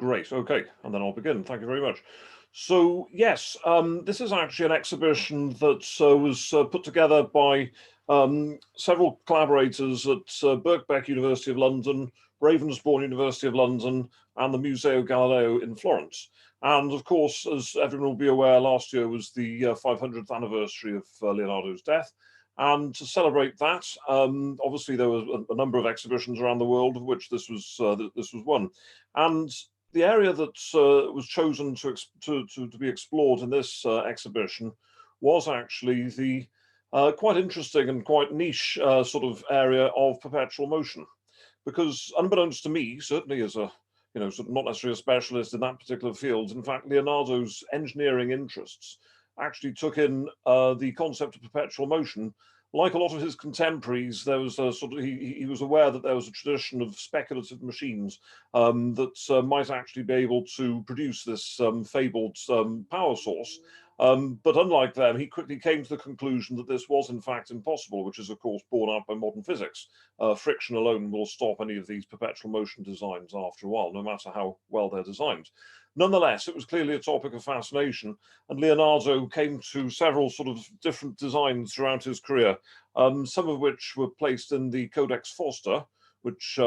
Great. Okay, and then I'll begin. Thank you very much. So yes, this is actually an exhibition that was put together by several collaborators at Birkbeck University of London, Ravensbourne University of London, and the Museo Galileo in Florence. And of course, as everyone will be aware, last year was the 500th anniversary of Leonardo's death. And to celebrate that, obviously there were a number of exhibitions around the world, of which this was one. And the area that was chosen to be explored in this exhibition was actually the quite interesting and quite niche sort of area of perpetual motion. Because unbeknownst to me, certainly as a sort of not necessarily a specialist in that particular field, in fact, Leonardo's engineering interests actually took in the concept of perpetual motion. Like a lot of his contemporaries, there was a sort of he was aware that there was a tradition of speculative machines that might actually be able to produce this fabled power source. But unlike them, he quickly came to the conclusion that this was in fact impossible, which is of course borne out by modern physics. Friction alone will stop any of these perpetual motion designs after a while, no matter how well they're designed. Nonetheless, it was clearly a topic of fascination, and Leonardo came to several sort of different designs throughout his career, some of which were placed in the Codex Forster, which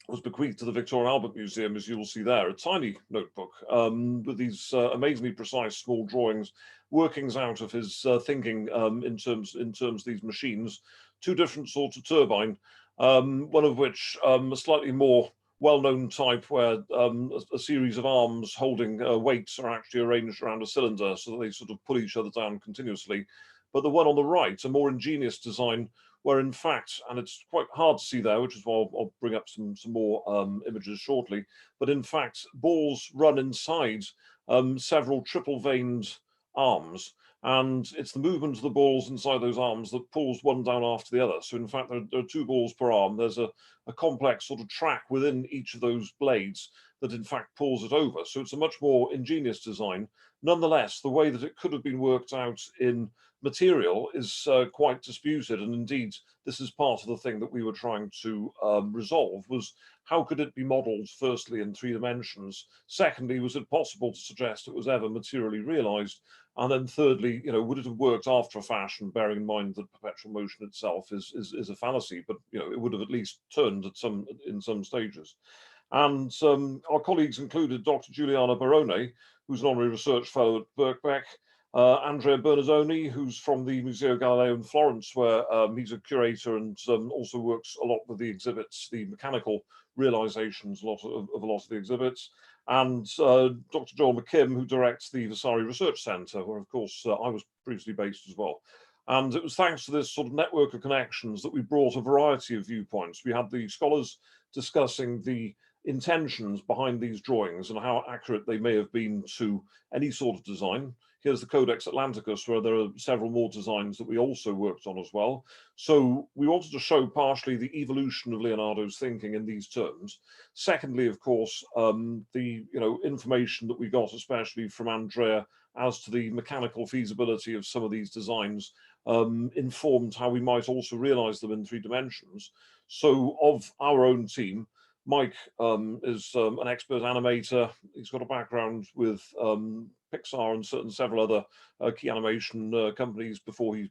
was bequeathed to the Victoria and Albert Museum, as you will see there, a tiny notebook with these amazingly precise small drawings, workings out of his thinking in terms of these machines, two different sorts of turbine, one of which a slightly more well-known type where a series of arms holding weights are actually arranged around a cylinder so that they sort of pull each other down continuously. But the one on the right, a more ingenious design, where in fact, and it's quite hard to see there, which is why I'll bring up some more images shortly, but in fact, balls run inside several triple-vaned arms, and it's the movement of the balls inside those arms that pulls one down after the other. So in fact, there are two balls per arm. There's a complex sort of track within each of those blades that in fact pulls it over. So it's a much more ingenious design. Nonetheless, the way that it could have been worked out in material is quite disputed, and indeed this is part of the thing that we were trying to resolve, was how could it be modeled firstly in 3 dimensions, secondly was it possible to suggest it was ever materially realized, and then thirdly, would it have worked after a fashion, bearing in mind that perpetual motion itself is a fallacy, but it would have at least turned in some stages. And our colleagues included Dr. Giuliana Barone, who's an honorary research fellow at Birkbeck, Andrea Bernardoni, who's from the Museo Galileo in Florence, where he's a curator and also works a lot with the exhibits, the mechanical realizations of a lot of the exhibits, and Dr. Joel McKim, who directs the Vasari Research Centre, where of course I was previously based as well. And it was thanks to this sort of network of connections that we brought a variety of viewpoints. We had the scholars discussing the intentions behind these drawings and how accurate they may have been to any sort of design. Here's the Codex Atlanticus, where there are several more designs that we also worked on as well. So we wanted to show partially the evolution of Leonardo's thinking in these terms. Secondly, of course, the information that we got, especially from Andrea, as to the mechanical feasibility of some of these designs, informed how we might also realize them in 3 dimensions. So of our own team, Mike is an expert animator. He's got a background with Pixar and several other key animation companies before he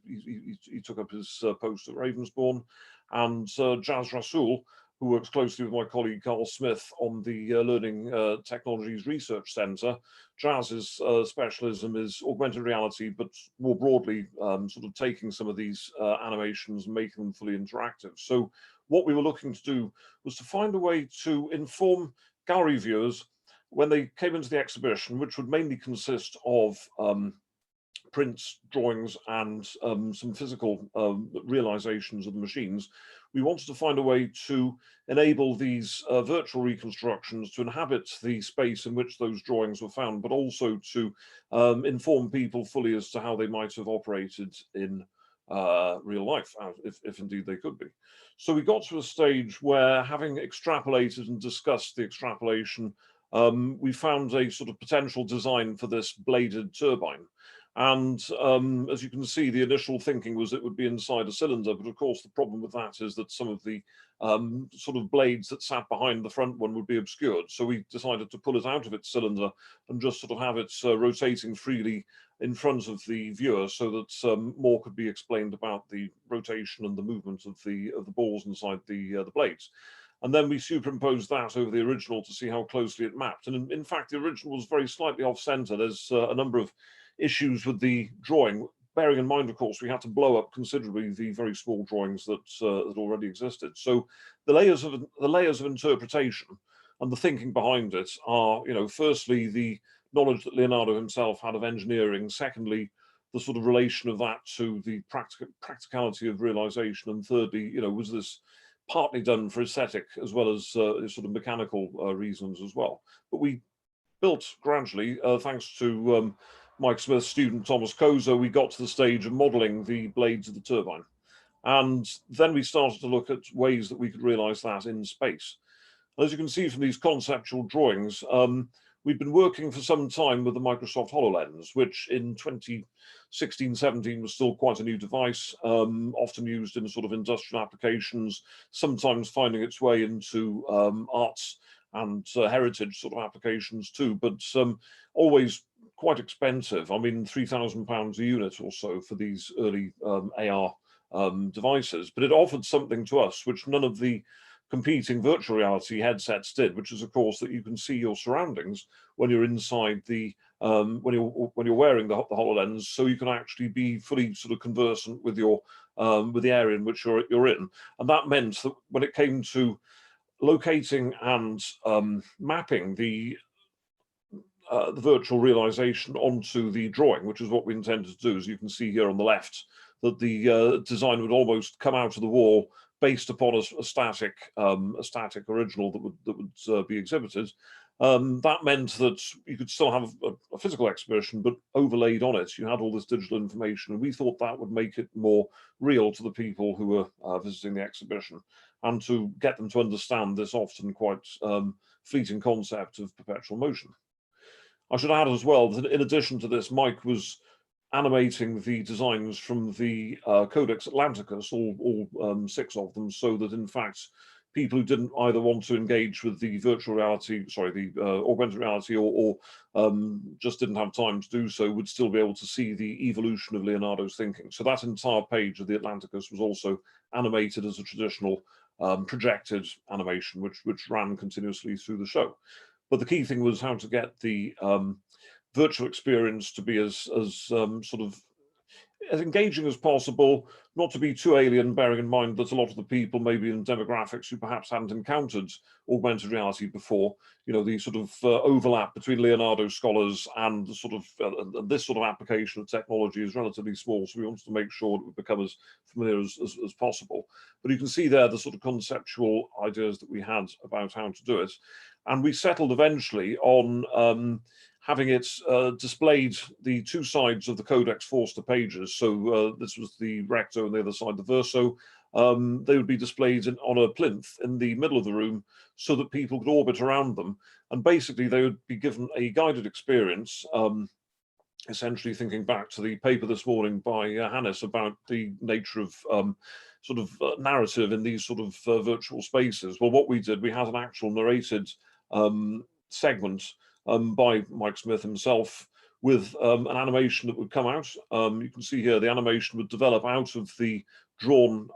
took up his post at Ravensbourne. And Jazz Rasool, who works closely with my colleague Carl Smith on the Learning Technologies Research Centre. Jazz's specialism is augmented reality, but more broadly, sort of taking some of these animations and making them fully interactive. So what we were looking to do was to find a way to inform gallery viewers when they came into the exhibition, which would mainly consist of prints, drawings, and some physical realizations of the machines. We wanted to find a way to enable these virtual reconstructions to inhabit the space in which those drawings were found, but also to inform people fully as to how they might have operated in real life, if indeed they could be. So we got to a stage where, having extrapolated and discussed the extrapolation, we found a sort of potential design for this bladed turbine. And as you can see, the initial thinking was it would be inside a cylinder, but of course the problem with that is that some of the sort of blades that sat behind the front one would be obscured. So we decided to pull it out of its cylinder and just sort of have it rotating freely in front of the viewer, so that more could be explained about the rotation and the movement of the balls inside the blades. And then we superimposed that over the original to see how closely it mapped. And in fact, the original was very slightly off center. There's a number of issues with the drawing, bearing in mind, of course, we had to blow up considerably the very small drawings that that already existed. So the layers of interpretation and the thinking behind it are, firstly, the knowledge that Leonardo himself had of engineering. Secondly, the sort of relation of that to the practicality of realization. And thirdly, was this partly done for aesthetic as well as sort of mechanical reasons as well. But we built gradually, thanks to Mike Smith's student Thomas Koza, we got to the stage of modeling the blades of the turbine. And then we started to look at ways that we could realize that in space. As you can see from these conceptual drawings, we've been working for some time with the Microsoft HoloLens, which in 2016-17 was still quite a new device, often used in sort of industrial applications, sometimes finding its way into arts and heritage sort of applications too, but always quite expensive. I mean, £3,000 a unit or so for these early AR devices, but it offered something to us which none of the competing virtual reality headsets did, which is, of course, that you can see your surroundings when you're inside the when you're wearing the HoloLens, so you can actually be fully sort of conversant with your with the area in which you're in, and that meant that when it came to locating and mapping the virtual realization onto the drawing, which is what we intended to do. As you can see here on the left, that the design would almost come out of the wall based upon a static original that would be exhibited. That meant that you could still have a physical exhibition, but overlaid on it, you had all this digital information. And we thought that would make it more real to the people who were visiting the exhibition, and to get them to understand this often quite fleeting concept of perpetual motion. I should add as well that in addition to this, Mike was animating the designs from the Codex Atlanticus, all 6 of them, so that in fact people who didn't either want to engage with the virtual reality, sorry, the augmented reality, or just didn't have time to do so, would still be able to see the evolution of Leonardo's thinking. So that entire page of the Atlanticus was also animated as a traditional projected animation, which ran continuously through the show. But the key thing was how to get the virtual experience to be as sort of as engaging as possible, not to be too alien, bearing in mind that a lot of the people, maybe in demographics, who perhaps hadn't encountered augmented reality before, the sort of overlap between Leonardo scholars and the sort of this sort of application of technology is relatively small. So we wanted to make sure it would become as familiar as possible. But you can see there the sort of conceptual ideas that we had about how to do it. And we settled eventually on having it displayed the 2 sides of the Codex Forster pages. So this was the recto and the other side the verso. They would be displayed on a plinth in the middle of the room so that people could orbit around them. And basically they would be given a guided experience, essentially thinking back to the paper this morning by Hannes about the nature of sort of narrative in these sort of virtual spaces. Well, what we did, we had an actual narrated segment by Mike Smith himself, with an animation that would come out. You can see here the animation would develop out of the drawn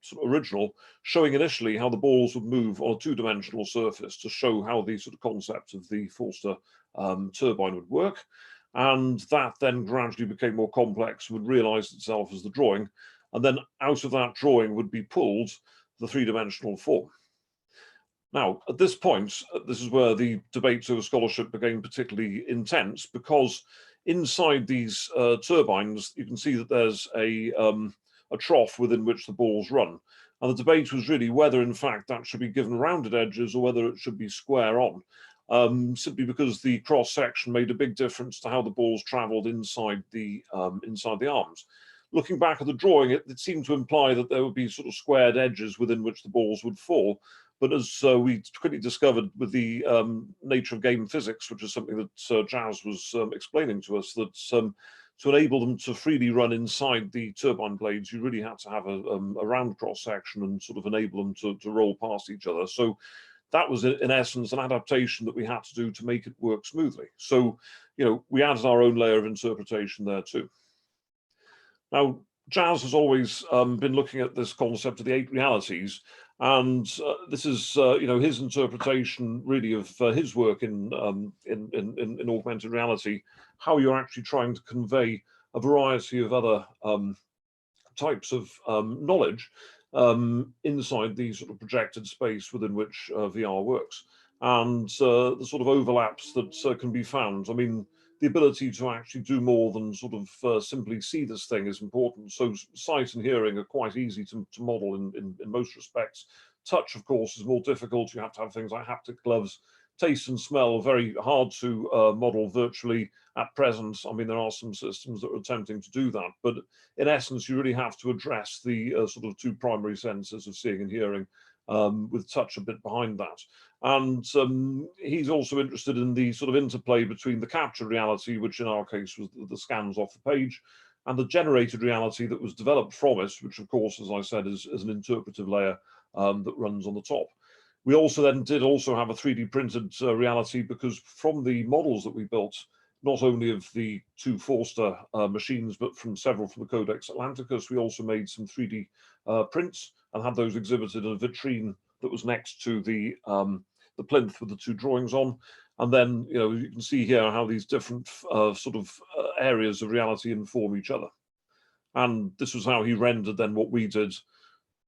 sort of original, showing initially how the balls would move on a 2-dimensional surface to show how the sort of concept of the Forster turbine would work. And that then gradually became more complex, would realize itself as the drawing. And then out of that drawing would be pulled the 3-dimensional form. Now, at this point, this is where the debates over scholarship became particularly intense, because inside these turbines, you can see that there's a trough within which the balls run. And the debate was really whether, in fact, that should be given rounded edges or whether it should be square on, simply because the cross-section made a big difference to how the balls traveled inside the arms. Looking back at the drawing, it seemed to imply that there would be sort of squared edges within which the balls would fall. But as we quickly discovered with the nature of game physics, which is something that Jazz was explaining to us, that to enable them to freely run inside the turbine blades, you really had to have a round cross section and sort of enable them to roll past each other. So that was in essence an adaptation that we had to do to make it work smoothly. So, we added our own layer of interpretation there too. Now, Jazz has always been looking at this concept of the 8 realities, and this is, his interpretation really of his work in augmented reality, how you're actually trying to convey a variety of other types of knowledge inside the sort of projected space within which VR works, and the sort of overlaps that can be found. I mean, the ability to actually do more than sort of simply see this thing is important. So sight and hearing are quite easy to model in most respects. Touch, of course, is more difficult. You have to have things like haptic gloves. Taste and smell are very hard to model virtually at present. I mean, there are some systems that are attempting to do that, but in essence, you really have to address the sort of 2 primary senses of seeing and hearing, with touch a bit behind that. And he's also interested in the sort of interplay between the captured reality, which in our case was the scans off the page, and the generated reality that was developed from it, which of course, as I said, is an interpretive layer that runs on the top. We also then did also have a 3D printed reality, because from the models that we built, not only of the 2 Forster machines, but from several from the Codex Atlanticus, we also made some 3D prints and had those exhibited in a vitrine that was next to the plinth with the 2 drawings on. And then, you can see here how these different sort of areas of reality inform each other. And this was how he rendered then what we did.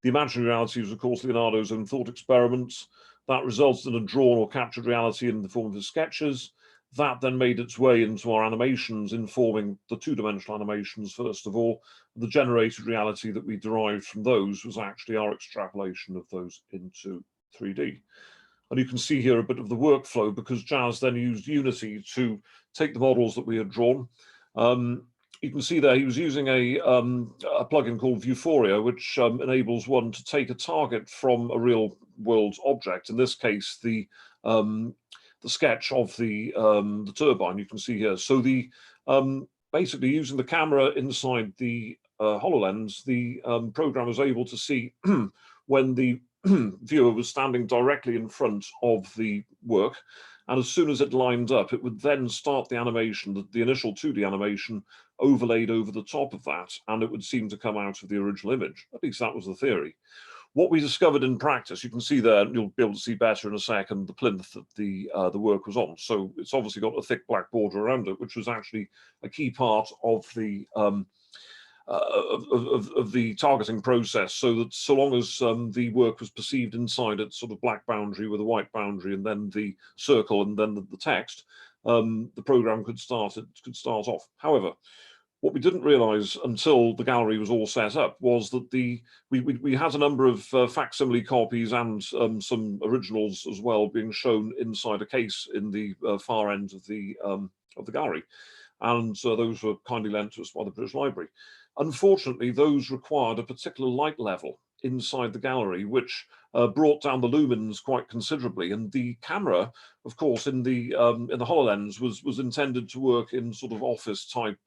The imaginary reality was, of course, Leonardo's own thought experiments. That resulted in a drawn or captured reality in the form of his sketches. That then made its way into our animations, informing the 2-dimensional animations, first of all. The generated reality that we derived from those was actually our extrapolation of those into 3D. And you can see here a bit of the workflow, because Jazz then used Unity to take the models that we had drawn. You can see there he was using a plugin called Vuforia, which enables one to take a target from a real world object. In this case, the sketch of the turbine, you can see here. So the basically using the camera inside the HoloLens, the program was able to see when the viewer was standing directly in front of the work. And as soon as it lined up, it would then start the animation, the initial 2D animation overlaid over the top of that, and it would seem to come out of the original image. At least that was the theory. What we discovered in practice, you can see there, you'll be able to see better in a second, the plinth that the work was on. So it's obviously got a thick black border around it, which was actually a key part of the targeting process, so that so long as the work was perceived inside its sort of black boundary with a white boundary and then the circle and then the text, the program could start off. However, what we didn't realize until the gallery was all set up was that we had a number of facsimile copies and some originals as well being shown inside a case in the far end of the gallery, and those were kindly lent to us by the British Library. Unfortunately, those required a particular light level inside the gallery, which brought down the lumens quite considerably. And the camera, of course, in the HoloLens was intended to work in sort of office type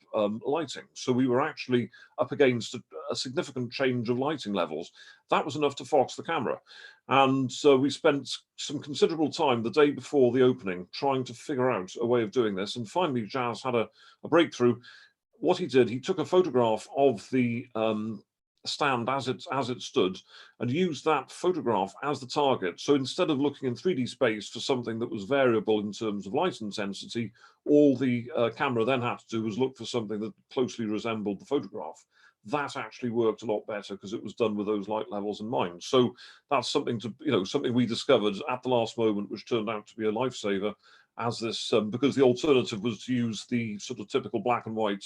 lighting. So we were actually up against a significant change of lighting levels. That was enough to fox the camera. And so we spent some considerable time the day before the opening trying to figure out a way of doing this. And finally, Jazz had a breakthrough. What he did, he took a photograph of the stand as it stood and used that photograph as the target. So instead of looking in 3D space for something that was variable in terms of light intensity, all the camera then had to do was look for something that closely resembled the photograph. That actually worked a lot better because it was done with those light levels in mind. So that's something something we discovered at the last moment, which turned out to be a lifesaver, as this because the alternative was to use the sort of typical black and white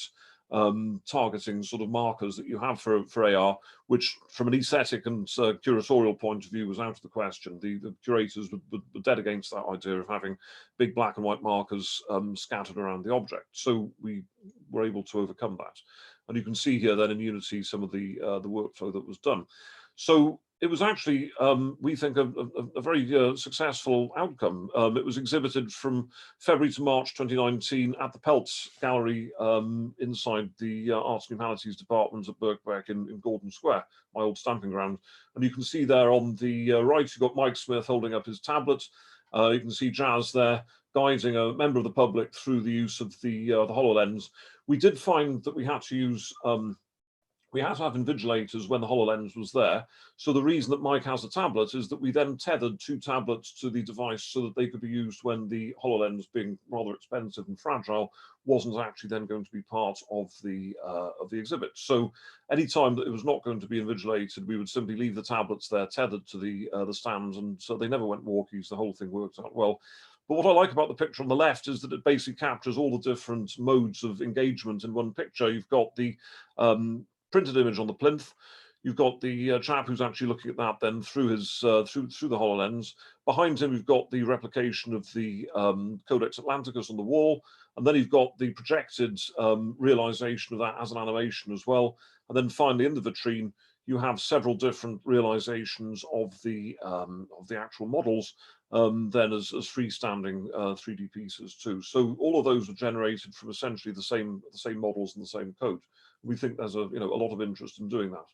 targeting sort of markers that you have for AR, which from an aesthetic and curatorial point of view was out of the question. The curators were dead against that idea of having big black and white markers scattered around the object. So we were able to overcome that. And you can see here then in Unity some of the workflow that was done. So it was actually, we think, a very successful outcome. It was exhibited from February to March 2019 at the Peltz Gallery inside the Arts and Humanities Department at Birkbeck in Gordon Square, my old stamping ground. And you can see there on the right, you've got Mike Smith holding up his tablet. You can see Jazz there guiding a member of the public through the use of the HoloLens. We did find that we had to use we had to have invigilators when the HoloLens was there. So the reason that Mike has a tablet is that we then tethered 2 tablets to the device so that they could be used when the HoloLens, being rather expensive and fragile, wasn't actually then going to be part of the exhibit. So any time that it was not going to be invigilated, we would simply leave the tablets there tethered to the stands, and so they never went walkies. The whole thing worked out well. But what I like about the picture on the left is that it basically captures all the different modes of engagement in one picture. You've got the printed image on the plinth. You've got the chap who's actually looking at that then through his through the HoloLens. Behind him, you've got the replication of the Codex Atlanticus on the wall, and then you've got the projected realization of that as an animation as well. And then finally, in the vitrine, you have several different realizations of the actual models, then as freestanding 3D pieces too. So all of those are generated from essentially the same models and the same code. We think there's a lot of interest in doing that.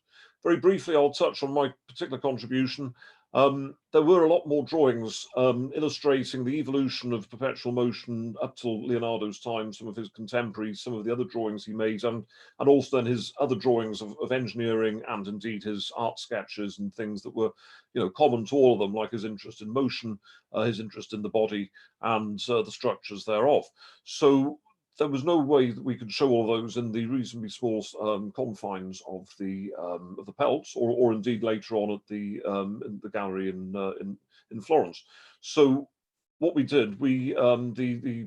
Very briefly, I'll touch on my particular contribution. There were a lot more drawings illustrating the evolution of perpetual motion up till Leonardo's time, some of his contemporaries, some of the other drawings he made, and also then his other drawings of engineering, and indeed his art sketches and things that were common to all of them, like his interest in motion, his interest in the body, and the structures thereof. So there was no way that we could show all those in the reasonably small confines of the Peltz, or indeed later on at in the gallery in Florence. So what we did, the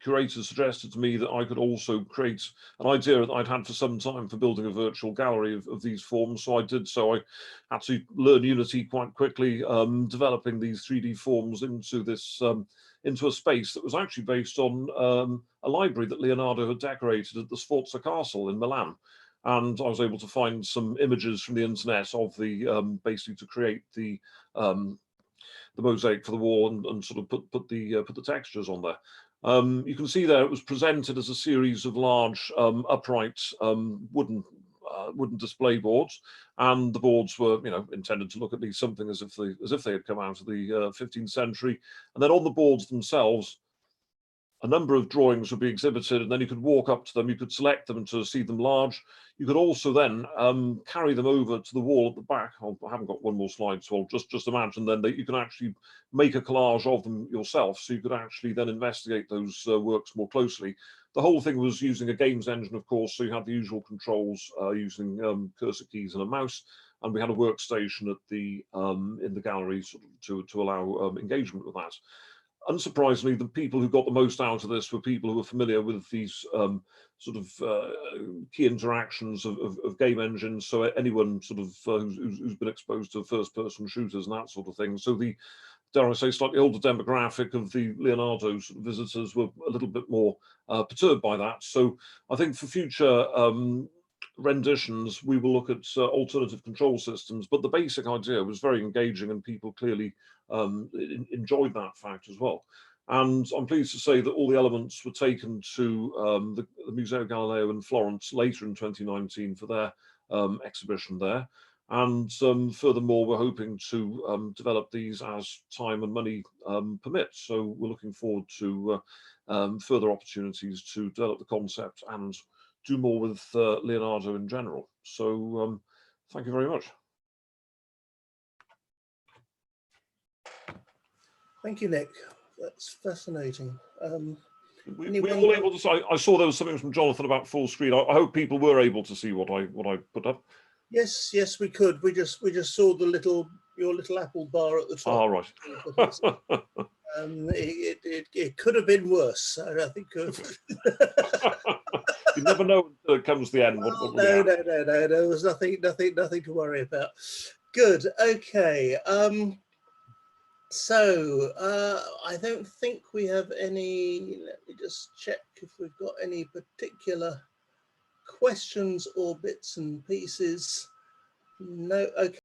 curators suggested to me that I could also create an idea that I'd had for some time for building a virtual gallery of these forms. So I did so. I had to learn Unity quite quickly, developing these 3D forms into this into a space that was actually based on a library that Leonardo had decorated at the Sforza Castle in Milan. And I was able to find some images from the internet of the basically to create the mosaic for the wall and sort of put the textures on there. You can see there it was presented as a series of large upright wooden display boards, and the boards were intended to look at least something as if they had come out of the 15th century. And then on the boards themselves, a number of drawings would be exhibited, and then you could walk up to them, you could select them to see them large. You could also then carry them over to the wall at the back. I haven't got one more slide, so I'll just imagine then that you can actually make a collage of them yourself, so you could actually then investigate those works more closely. The whole thing was using a games engine, of course, so you had the usual controls using cursor keys and a mouse, and we had a workstation at the in the gallery sort of to allow engagement with that. Unsurprisingly, the people who got the most out of this were people who were familiar with these sort of key interactions of game engines. So anyone sort of who's been exposed to first-person shooters and that sort of thing. So the, dare I say, slightly older demographic of the Leonardo sort of visitors were a little bit more perturbed by that. So I think for future renditions, we will look at alternative control systems, but the basic idea was very engaging, and people clearly enjoyed that fact as well. And I'm pleased to say that all the elements were taken to the Museo Galileo in Florence later in 2019 for their exhibition there. And furthermore, we're hoping to develop these as time and money permit. So we're looking forward to further opportunities to develop the concept and do more with Leonardo in general. So thank you very much. Thank you, Nick. That's fascinating. We were all able to see. I saw there was something from Jonathan about full screen. I hope people were able to see what I put up. Yes, we could. We just saw the your little apple bar at the top. Oh, right. It could have been worse. I think. You never know until it comes to the end. Well, no. There was nothing to worry about. Good. Okay. So I don't think we have any. Let me just check if we've got any particular questions or bits and pieces No, okay.